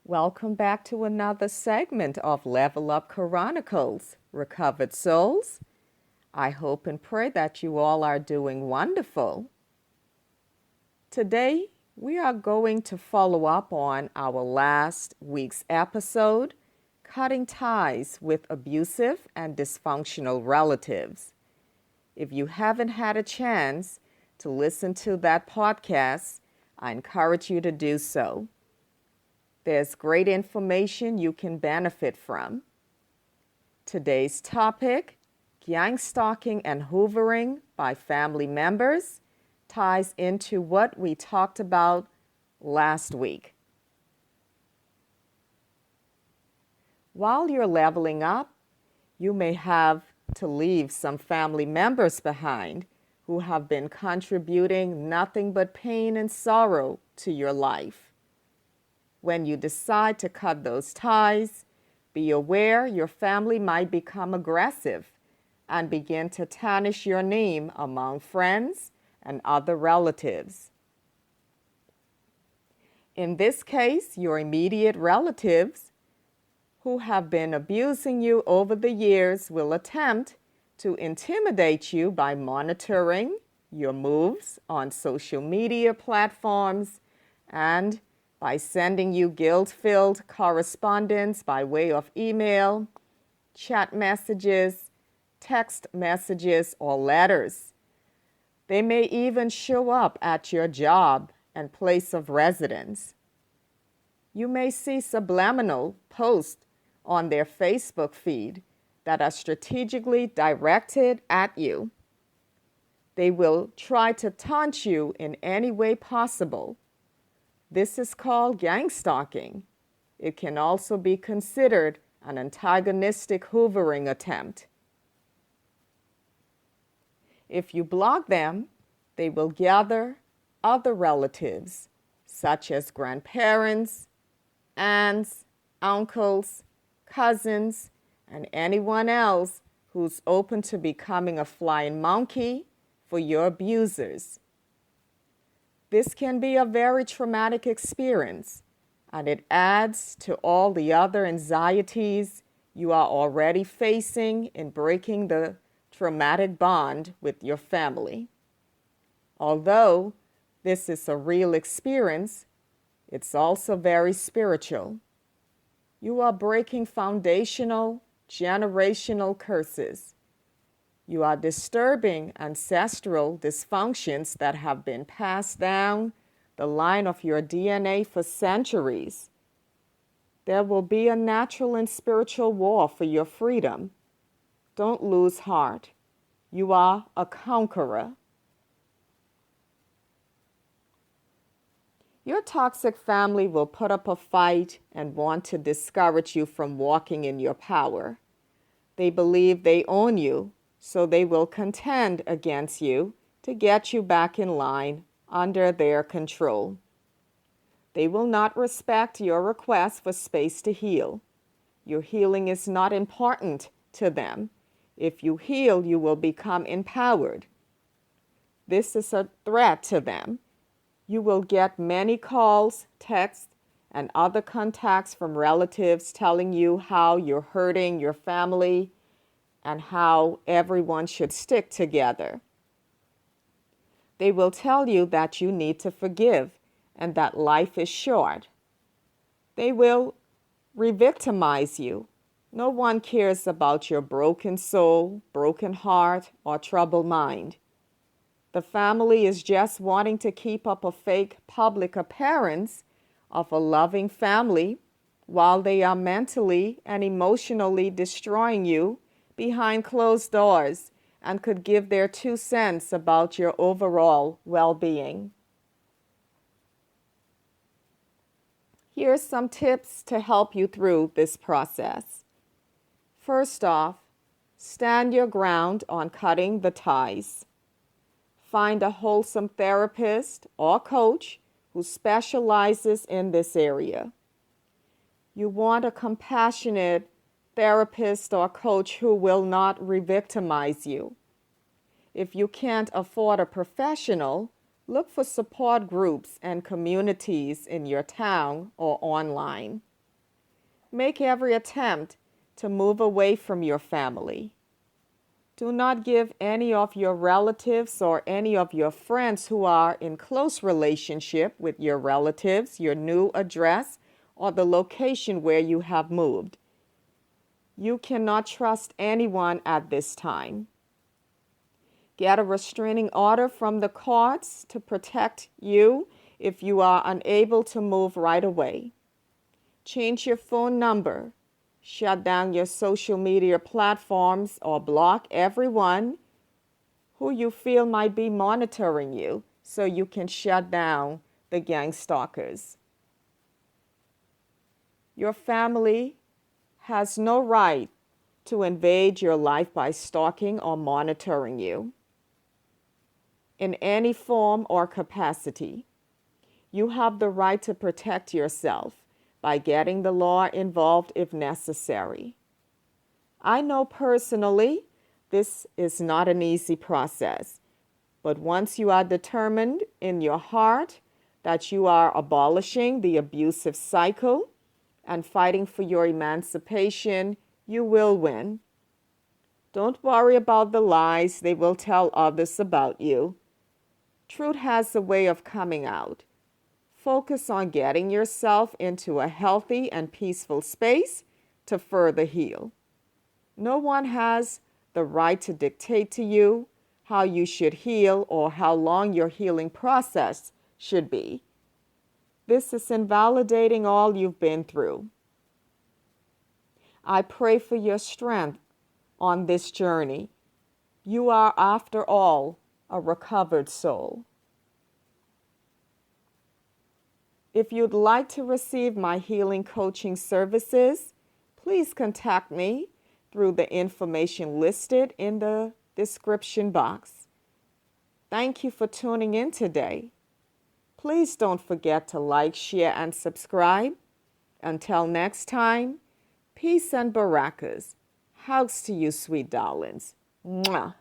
Welcome back to another segment of Level Up Chronicles, Recovered Souls. I hope and pray that you all are doing wonderful. Today, we are going to follow up on our last week's episode, Cutting Ties with Abusive and Dysfunctional Relatives. If you haven't had a chance to listen to that podcast, I encourage you to do so. There's great information you can benefit from. Today's topic, gang stalking and hoovering by family members, ties into what we talked about last week. While you're leveling up, you may have to leave some family members behind who have been contributing nothing but pain and sorrow to your life. When you decide to cut those ties, be aware your family might become aggressive and begin to tarnish your name among friends and other relatives. In this case, your immediate relatives who have been abusing you over the years will attempt to intimidate you by monitoring your moves on social media platforms and by sending you guilt-filled correspondence by way of email, chat messages, text messages, or letters. They may even show up at your job and place of residence. You may see subliminal posts on their Facebook feed that are strategically directed at you. They will try to taunt you in any way possible. This is called gang stalking. It can also be considered an antagonistic hoovering attempt. If you block them, they will gather other relatives, such as grandparents, aunts, uncles, cousins, and anyone else who's open to becoming a flying monkey for your abusers. This can be a very traumatic experience, and it adds to all the other anxieties you are already facing in breaking the traumatic bond with your family. Although this is a real experience, it's also very spiritual. You are breaking foundational, generational curses. You are disturbing ancestral dysfunctions that have been passed down the line of your DNA for centuries. There will be a natural and spiritual war for your freedom. Don't lose heart. You are a conqueror. Your toxic family will put up a fight and want to discourage you from walking in your power. They believe they own you, so they will contend against you to get you back in line under their control. They will not respect your request for space to heal. Your healing is not important to them. If you heal, you will become empowered. This is a threat to them. You will get many calls, texts, and other contacts from relatives telling you how you're hurting your family and how everyone should stick together. They will tell you that you need to forgive and that life is short. They will re-victimize you. No one cares about your broken soul, broken heart, or troubled mind. The family is just wanting to keep up a fake public appearance of a loving family while they are mentally and emotionally destroying you behind closed doors and could give their 2 cents about your overall well-being. Here's some tips to help you through this process. First off, stand your ground on cutting the ties. Find a wholesome therapist or coach who specializes in this area. You want a compassionate therapist or coach who will not re-victimize you. If you can't afford a professional, look for support groups and communities in your town or online. Make every attempt to move away from your family. Do not give any of your relatives or any of your friends who are in close relationship with your relatives your new address or the location where you have moved. You cannot trust anyone at this time. Get a restraining order from the courts to protect you if you are unable to move right away. Change your phone number. Shut down your social media platforms or block everyone who you feel might be monitoring you so you can shut down the gang stalkers. Your family has no right to invade your life by stalking or monitoring you in any form or capacity. You have the right to protect yourself by getting the law involved if necessary. I know personally this is not an easy process, but once you are determined in your heart that you are abolishing the abusive cycle and fighting for your emancipation, you will win. Don't worry about the lies they will tell others about you. Truth has a way of coming out. Focus on getting yourself into a healthy and peaceful space to further heal. No one has the right to dictate to you how you should heal or how long your healing process should be. This is invalidating all you've been through. I pray for your strength on this journey. You are, after all, a recovered soul. If you'd like to receive my healing coaching services, please contact me through the information listed in the description box. Thank you for tuning in today. Please don't forget to like, share, and subscribe. Until next time, peace and barakas. Hugs to you, sweet darlings. Mwah.